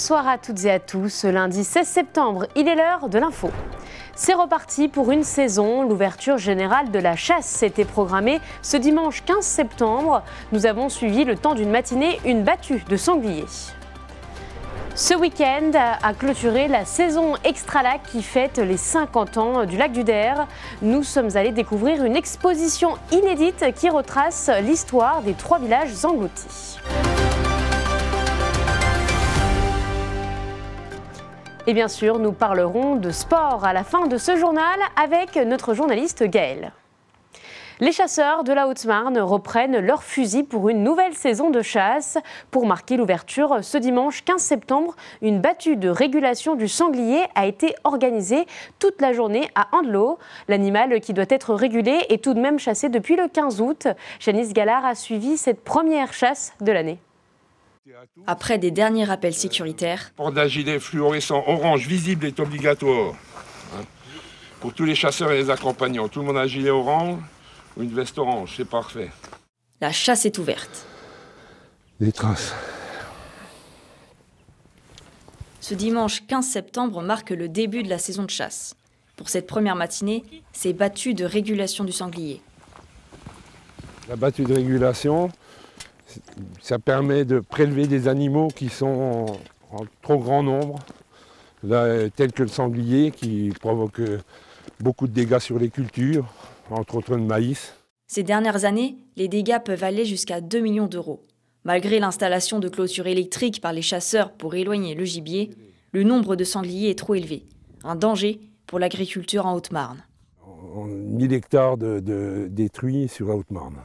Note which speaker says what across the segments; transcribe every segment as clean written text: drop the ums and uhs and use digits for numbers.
Speaker 1: Bonsoir à toutes et à tous. Lundi 16 septembre, il est l'heure de l'info. C'est reparti pour une saison. L'ouverture générale de la chasse était programmée ce dimanche 15 septembre. Nous avons suivi le temps d'une matinée une battue de sangliers. Ce week-end a clôturé la saison Extra-Lac qui fête les 50 ans du lac du Der. Nous sommes allés découvrir une exposition inédite qui retrace l'histoire des 3 villages engloutis. Et bien sûr, nous parlerons de sport à la fin de ce journal avec notre journaliste Gaël. Les chasseurs de la Haute-Marne reprennent leurs fusils pour une nouvelle saison de chasse. Pour marquer l'ouverture, ce dimanche 15 septembre, une battue de régulation du sanglier a été organisée toute la journée à Andelot. L'animal qui doit être régulé est tout de même chassé depuis le 15 août. Janice Gallard a suivi cette première chasse de l'année.
Speaker 2: Après des derniers rappels sécuritaires,
Speaker 3: Port d'un gilet fluorescent orange visible est obligatoire pour tous les chasseurs et les accompagnants. Tout le monde a un gilet orange ou une veste orange, c'est parfait.
Speaker 2: la chasse est ouverte.
Speaker 4: Des traces.
Speaker 2: Ce dimanche 15 septembre marque le début de la saison de chasse. Pour cette première matinée, c'est battue de régulation du sanglier.
Speaker 4: La battue de régulation, ça permet de prélever des animaux qui sont en trop grand nombre, là, tels que le sanglier qui provoque beaucoup de dégâts sur les cultures, entre autres le maïs.
Speaker 2: Ces dernières années, les dégâts peuvent aller jusqu'à 2 millions d'euros. Malgré l'installation de clôtures électriques par les chasseurs pour éloigner le gibier, le nombre de sangliers est trop élevé. Un danger pour l'agriculture en Haute-Marne.
Speaker 4: 1000 hectares de détruits sur la Haute-Marne.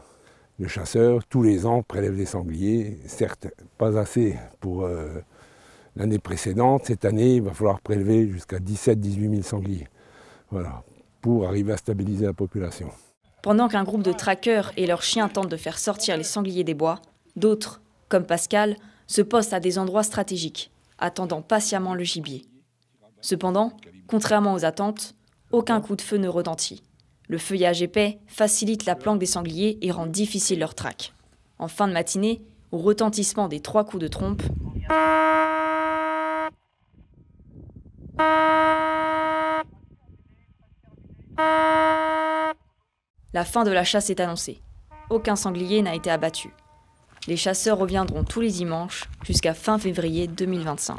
Speaker 4: Le chasseur, tous les ans, prélève des sangliers. Certes, pas assez pour l'année précédente. Cette année, il va falloir prélever jusqu'à 17-18 000 sangliers. Voilà, pour arriver à stabiliser la population.
Speaker 2: Pendant qu'un groupe de traqueurs et leurs chiens tentent de faire sortir les sangliers des bois, d'autres, comme Pascal, se postent à des endroits stratégiques, attendant patiemment le gibier. Cependant, contrairement aux attentes, aucun coup de feu ne retentit. Le feuillage épais facilite la planque des sangliers et rend difficile leur traque. En fin de matinée, au retentissement des 3 coups de trompe, la fin de la chasse est annoncée. Aucun sanglier n'a été abattu. Les chasseurs reviendront tous les dimanches jusqu'à fin février 2025.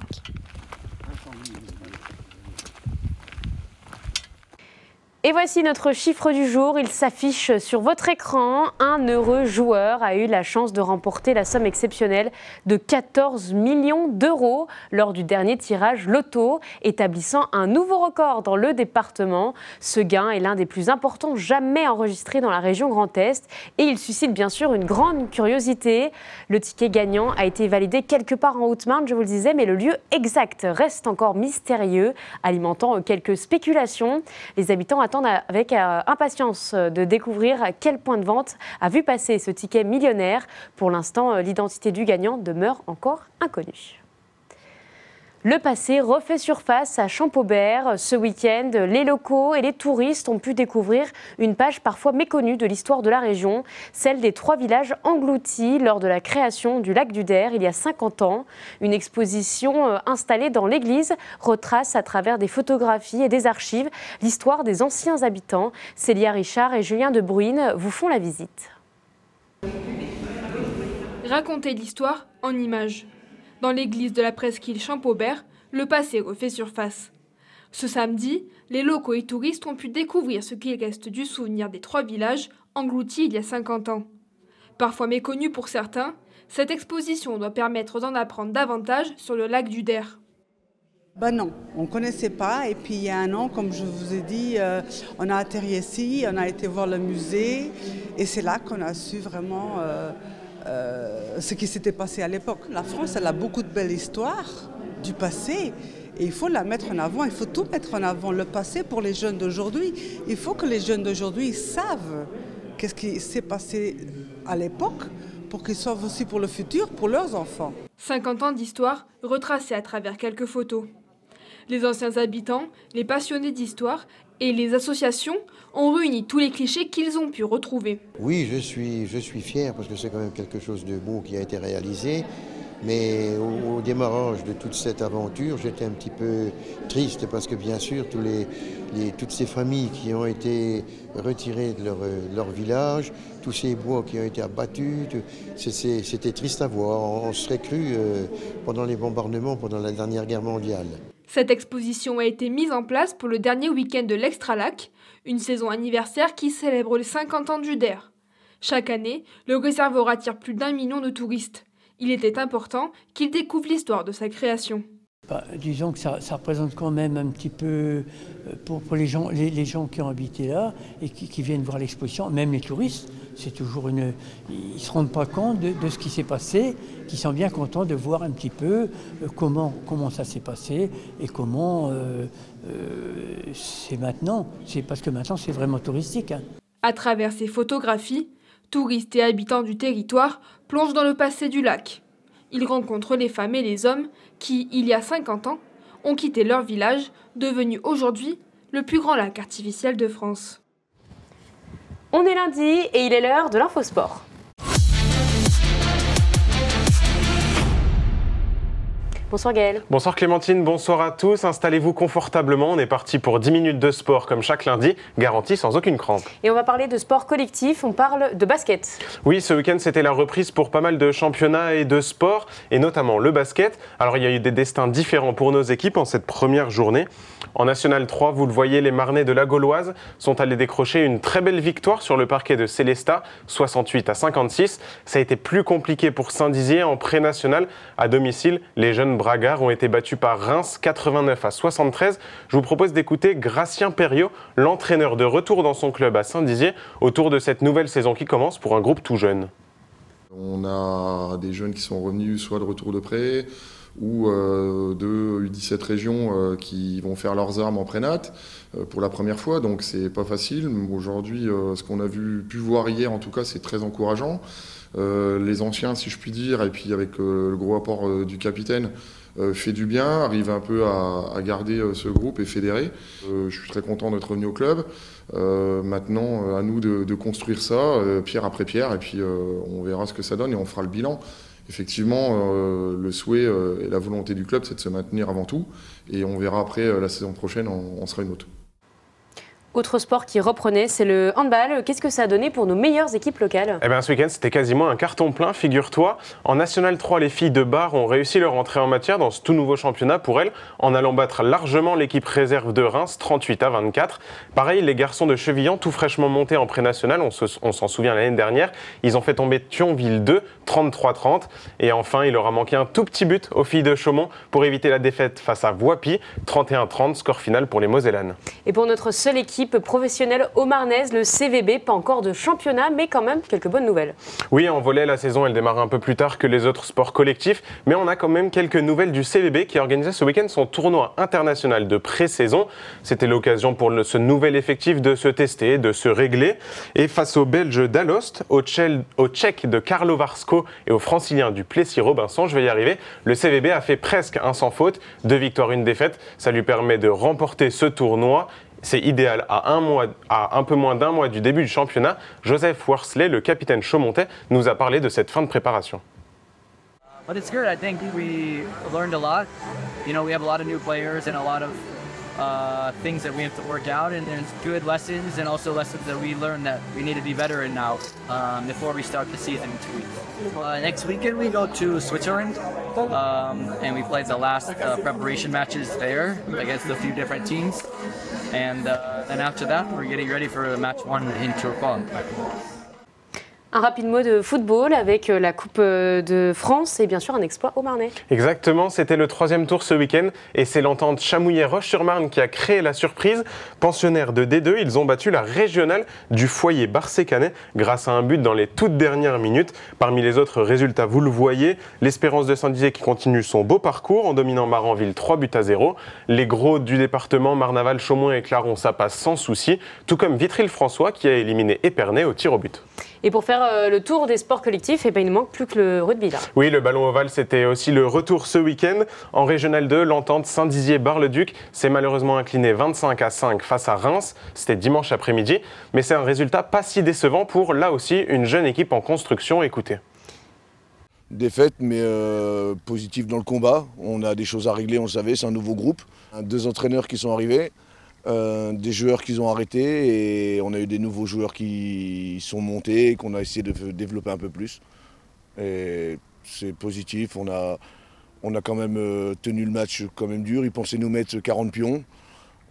Speaker 1: Et voici notre chiffre du jour, il s'affiche sur votre écran. Un heureux joueur a eu la chance de remporter la somme exceptionnelle de 14 millions d'euros lors du dernier tirage loto, établissant un nouveau record dans le département. Ce gain est l'un des plus importants jamais enregistrés dans la région Grand Est et il suscite bien sûr une grande curiosité. Le ticket gagnant a été validé quelque part en Haute-Marne, je vous le disais, mais le lieu exact reste encore mystérieux, alimentant quelques spéculations. Les habitants attendent avec impatience de découvrir à quel point de vente a vu passer ce ticket millionnaire. Pour l'instant, l'identité du gagnant demeure encore inconnue. Le passé refait surface à Champaubert. Ce week-end, les locaux et les touristes ont pu découvrir une page parfois méconnue de l'histoire de la région, celle des 3 villages engloutis lors de la création du lac du Der il y a 50 ans. Une exposition installée dans l'église retrace à travers des photographies et des archives l'histoire des anciens habitants. Célia Richard et Julien De Bruyne vous font la visite.
Speaker 5: Raconter l'histoire en images. Dans l'église de la presqu'île Champaubert, le passé refait surface. Ce samedi, les locaux et touristes ont pu découvrir ce qu'il reste du souvenir des 3 villages engloutis il y a 50 ans. Parfois méconnus pour certains, cette exposition doit permettre d'en apprendre davantage sur le lac du Der.
Speaker 6: Non, on ne connaissait pas et puis il y a un an, comme je vous ai dit, on a atterri ici, on a été voir le musée et c'est là qu'on a su vraiment ce qui s'était passé à l'époque. La France, elle a beaucoup de belles histoires du passé et il faut la mettre en avant, il faut tout mettre en avant, le passé pour les jeunes d'aujourd'hui. Il faut que les jeunes d'aujourd'hui savent qu'est-ce qui s'est passé à l'époque pour qu'ils savent aussi pour le futur, pour leurs enfants.
Speaker 5: 50 ans d'histoire retracée à travers quelques photos. Les anciens habitants, les passionnés d'histoire et les associations ont réuni tous les clichés qu'ils ont pu retrouver.
Speaker 7: Oui, je suis fier parce que c'est quand même quelque chose de beau qui a été réalisé. Mais au démarrage de toute cette aventure, j'étais un petit peu triste parce que bien sûr, toutes ces familles qui ont été retirées de leur village, tous ces bois qui ont été abattus, c'était triste à voir. On serait cru pendant les bombardements, pendant la dernière guerre mondiale.
Speaker 5: Cette exposition a été mise en place pour le dernier week-end de l'Extra-Lac, une saison anniversaire qui célèbre les 50 ans du DER. Chaque année, le réservoir attire plus d'1 million de touristes. Il était important qu'ils découvrent l'histoire de sa création.
Speaker 8: Disons que ça représente quand même un petit peu pour les gens qui ont habité là et qui viennent voir l'exposition, même les touristes, c'est toujours ils ne se rendent pas compte de ce qui s'est passé, qui sont bien contents de voir un petit peu comment ça s'est passé et comment c'est maintenant. C'est parce que maintenant c'est vraiment touristique. Hein.
Speaker 5: À travers ces photographies, touristes et habitants du territoire plongent dans le passé du lac. Ils rencontrent les femmes et les hommes qui, il y a 50 ans, ont quitté leur village, devenu aujourd'hui le plus grand lac artificiel de France.
Speaker 1: On est lundi et il est l'heure de l'Infosport. Bonsoir Gaël.
Speaker 9: Bonsoir Clémentine, bonsoir à tous. Installez-vous confortablement. On est parti pour 10 minutes de sport comme chaque lundi, garanti sans aucune crampe.
Speaker 1: Et on va parler de sport collectif, on parle de basket.
Speaker 9: Oui, ce week-end c'était la reprise pour pas mal de championnats et de sports, et notamment le basket. Alors il y a eu des destins différents pour nos équipes en cette première journée. En National 3, vous le voyez, les Marnais de la Gauloise sont allés décrocher une très belle victoire sur le parquet de Célestat, 68-56. Ça a été plus compliqué pour Saint-Dizier en pré-national. À domicile, les jeunes Bragards ont été battus par Reims, 89-73. Je vous propose d'écouter Gracien Perriot, l'entraîneur de retour dans son club à Saint-Dizier, autour de cette nouvelle saison qui commence pour un groupe tout jeune.
Speaker 10: On a des jeunes qui sont revenus soit de retour de prêt, ou de U17 régions qui vont faire leurs armes en prénat pour la première fois, donc c'est pas facile. Aujourd'hui, ce qu'on a pu voir hier, en tout cas, c'est très encourageant. Les anciens, si je puis dire, et puis avec le gros apport du capitaine, fait du bien, arrive un peu à garder ce groupe et fédérer. Je suis très content d'être revenu au club. Maintenant, à nous de construire ça, pierre après pierre, et puis on verra ce que ça donne et on fera le bilan. Effectivement, le souhait et la volonté du club, c'est de se maintenir avant tout. Et on verra après, la saison prochaine, on sera une autre.
Speaker 1: Autre sport qui reprenait, c'est le handball. Qu'est-ce que ça a donné pour nos meilleures équipes locales ?
Speaker 9: Eh bien, ce week-end, c'était quasiment un carton plein, figure-toi. En National 3, les filles de Bar ont réussi leur entrée en matière dans ce tout nouveau championnat pour elles, en allant battre largement l'équipe réserve de Reims, 38-24. Pareil, les garçons de Chevillans, tout fraîchement montés en pré-national, on s'en souvient l'année dernière, ils ont fait tomber Thionville 2, 33-30. Et enfin, il aura manqué un tout petit but aux filles de Chaumont pour éviter la défaite face à Voipy, 31-30, score final pour les Mosellanes.
Speaker 1: Et pour notre seule équipe professionnelle haut-marnaise, le CVB, pas encore de championnat, mais quand même quelques bonnes nouvelles.
Speaker 9: Oui, en volley, la saison, elle démarre un peu plus tard que les autres sports collectifs, mais on a quand même quelques nouvelles du CVB qui a organisé ce week-end son tournoi international de pré-saison. C'était l'occasion pour ce nouvel effectif de se tester, de se régler. Et face aux Belges d'Alost, aux Tchèques de Karlovarsko et aux Franciliens du Plessis-Robinson, je vais y arriver, le CVB a fait presque un sans faute, 2 victoires, 1 défaite. Ça lui permet de remporter ce tournoi. C'est idéal à un peu moins d'1 mois du début du championnat. Joseph Worsley, le capitaine chaumontais, nous a parlé de cette fin de préparation.
Speaker 11: But it's good. I think we learned a lot. You know, we have a lot of new players and a lot of things that we have to work out, and there's good lessons and also lessons that we learned that we need to be better in now before we start the season in 2 weeks. Next weekend we go to Switzerland and we play the last preparation matches there against a few different teams, and then after that we're getting ready for match 1 in Turquoise.
Speaker 1: Un rapide mot de football avec la Coupe de France et bien sûr un exploit au Marnais.
Speaker 9: Exactement, c'était le 3e tour ce week-end et c'est l'entente Chamouillet-Roche-sur-Marne qui a créé la surprise. Pensionnaires de D2, ils ont battu la régionale du foyer Barcé-Canet grâce à un but dans les toutes dernières minutes. Parmi les autres résultats, vous le voyez, l'Espérance de Saint-Dizier qui continue son beau parcours en dominant Maranville 3-0. Les gros du département, Marnaval, Chaumont et Claron, ça passe sans souci, tout comme Vitry-le-François qui a éliminé Épernay au tir au but.
Speaker 1: Et pour faire le tour des sports collectifs, il ne manque plus que le rugby là.
Speaker 9: Oui, le ballon ovale, c'était aussi le retour ce week-end. En Régional 2, l'entente Saint-Dizier-Bar-le-Duc s'est malheureusement inclinée 25-5 face à Reims. C'était dimanche après-midi. Mais c'est un résultat pas si décevant pour, là aussi, une jeune équipe en construction. Écoutez.
Speaker 12: Défaite, mais positive dans le combat. On a des choses à régler, on le savait, c'est un nouveau groupe. 2 entraîneurs qui sont arrivés, des joueurs qui ont arrêté et on a eu des nouveaux joueurs qui sont montés et qu'on a essayé de développer un peu plus. Et c'est positif, on a quand même tenu le match quand même dur. Ils pensaient nous mettre 40 pions.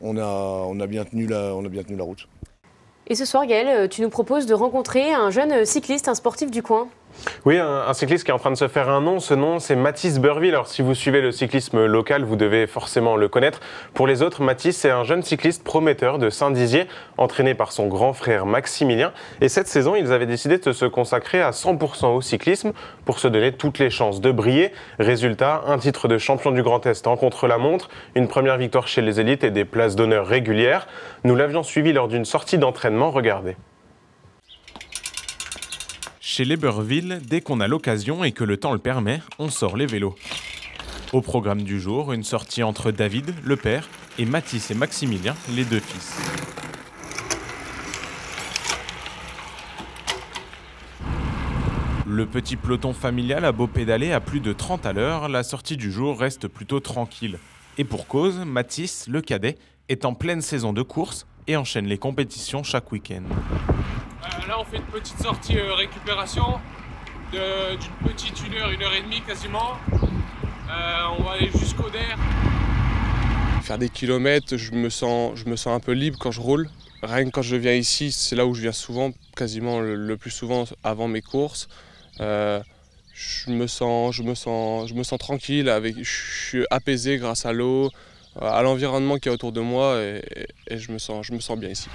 Speaker 12: On a bien tenu la route.
Speaker 1: Et ce soir, Gaël, tu nous proposes de rencontrer un jeune cycliste, un sportif du coin.
Speaker 9: Oui, un cycliste qui est en train de se faire un nom. Ce nom, c'est Mathis Beurville. Alors, si vous suivez le cyclisme local, vous devez forcément le connaître. Pour les autres, Mathis, c'est un jeune cycliste prometteur de Saint-Dizier, entraîné par son grand frère Maximilien. Et cette saison, ils avaient décidé de se consacrer à 100% au cyclisme pour se donner toutes les chances de briller. Résultat, un titre de champion du Grand Est en contre-la-montre, une première victoire chez les élites et des places d'honneur régulières. Nous l'avions suivi lors d'une sortie d'entraînement. Regardez.
Speaker 13: Chez les Beurville, dès qu'on a l'occasion et que le temps le permet, on sort les vélos. Au programme du jour, une sortie entre David, le père, et Mathis et Maximilien, les 2 fils. Le petit peloton familial a beau pédaler à plus de 30 à l'heure, la sortie du jour reste plutôt tranquille. Et pour cause, Mathis, le cadet, est en pleine saison de course et enchaîne les compétitions chaque week-end.
Speaker 14: Là, on fait une petite sortie récupération d'une petite 1h et demie quasiment. On va aller jusqu'au Der.
Speaker 15: Faire des kilomètres, je me sens un peu libre quand je roule. Rien que quand je viens ici, c'est là où je viens souvent, quasiment le plus souvent avant mes courses. Je me sens tranquille, je suis apaisé grâce à l'eau, à l'environnement qui est autour de moi et je me sens bien ici.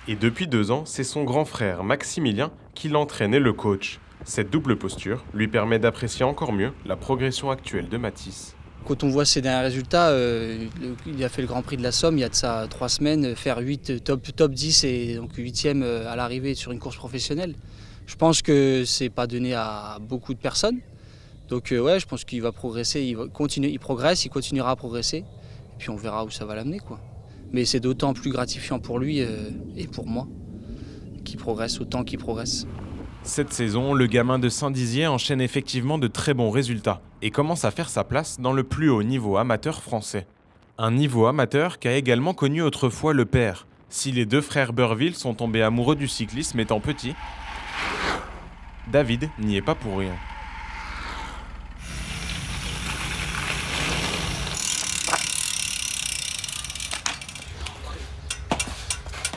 Speaker 13: Et depuis 2 ans, c'est son grand frère Maximilien qui l'entraîne et le coach. Cette double posture lui permet d'apprécier encore mieux la progression actuelle de Mathis.
Speaker 16: Quand on voit ses derniers résultats, il a fait le Grand Prix de la Somme il y a de ça 3 semaines, faire 8 top 10 et donc 8e à l'arrivée sur une course professionnelle. Je pense que c'est pas donné à beaucoup de personnes. Donc ouais, je pense qu'il va progresser, il progresse, il continuera à progresser. Et puis on verra où ça va l'amener, quoi. Mais c'est d'autant plus gratifiant pour lui et pour moi qu'il progresse autant qu'il progresse.
Speaker 13: Cette saison, le gamin de Saint-Dizier enchaîne effectivement de très bons résultats et commence à faire sa place dans le plus haut niveau amateur français. Un niveau amateur qu'a également connu autrefois le père. Si les 2 frères Beurville sont tombés amoureux du cyclisme étant petits, David n'y est pas pour rien.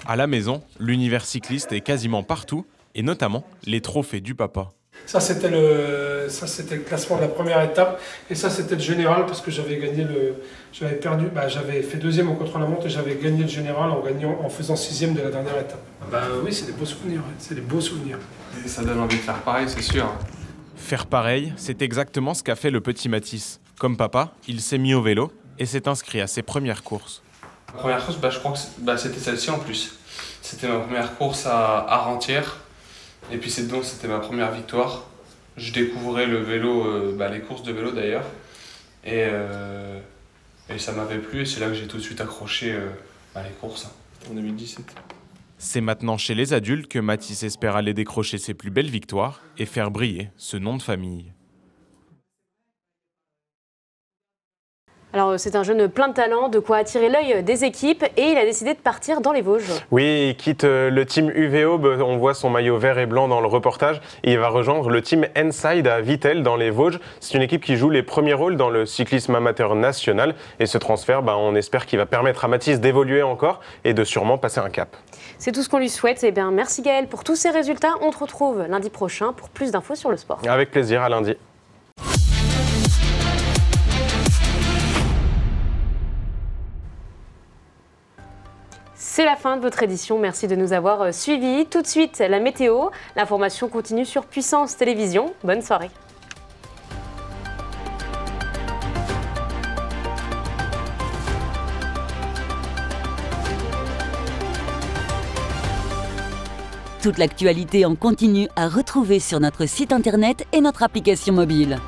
Speaker 13: À la maison, l'univers cycliste est quasiment partout, et notamment les trophées du papa.
Speaker 17: Ça c'était le classement de la première étape, et ça c'était le général parce que j'avais fait 2e au contre-la-montre et j'avais gagné le général en faisant 6e de la dernière étape. Oui, c'est des beaux souvenirs, c'est des beaux souvenirs.
Speaker 15: Et ça donne envie de faire pareil, c'est sûr.
Speaker 13: Faire pareil, c'est exactement ce qu'a fait le petit Mathis. Comme papa, il s'est mis au vélo et s'est inscrit à ses premières courses.
Speaker 15: La première course, je crois que c'était celle-ci en plus. C'était ma première course à Rentières. Et puis c'était ma première victoire. Je découvrais le vélo, les courses de vélo d'ailleurs. Et ça m'avait plu et c'est là que j'ai tout de suite accroché les courses. En 2017.
Speaker 13: C'est maintenant chez les adultes que Mathis espère aller décrocher ses plus belles victoires et faire briller ce nom de famille.
Speaker 1: Alors c'est un jeune plein de talent, de quoi attirer l'œil des équipes et il a décidé de partir dans les Vosges.
Speaker 9: Oui, il quitte le team UVO, on voit son maillot vert et blanc dans le reportage et il va rejoindre le team Inside à Vittel dans les Vosges. C'est une équipe qui joue les premiers rôles dans le cyclisme amateur national et ce transfert, on espère qu'il va permettre à Mathis d'évoluer encore et de sûrement passer un cap.
Speaker 1: C'est tout ce qu'on lui souhaite. Eh bien, merci Gaël pour tous ces résultats. On te retrouve lundi prochain pour plus d'infos sur le sport.
Speaker 9: Avec plaisir, à lundi.
Speaker 1: C'est la fin de votre édition, merci de nous avoir suivis. Tout de suite, la météo. L'information continue sur Puissance Télévision. Bonne soirée.
Speaker 18: Toute l'actualité en continu à retrouver sur notre site internet et notre application mobile.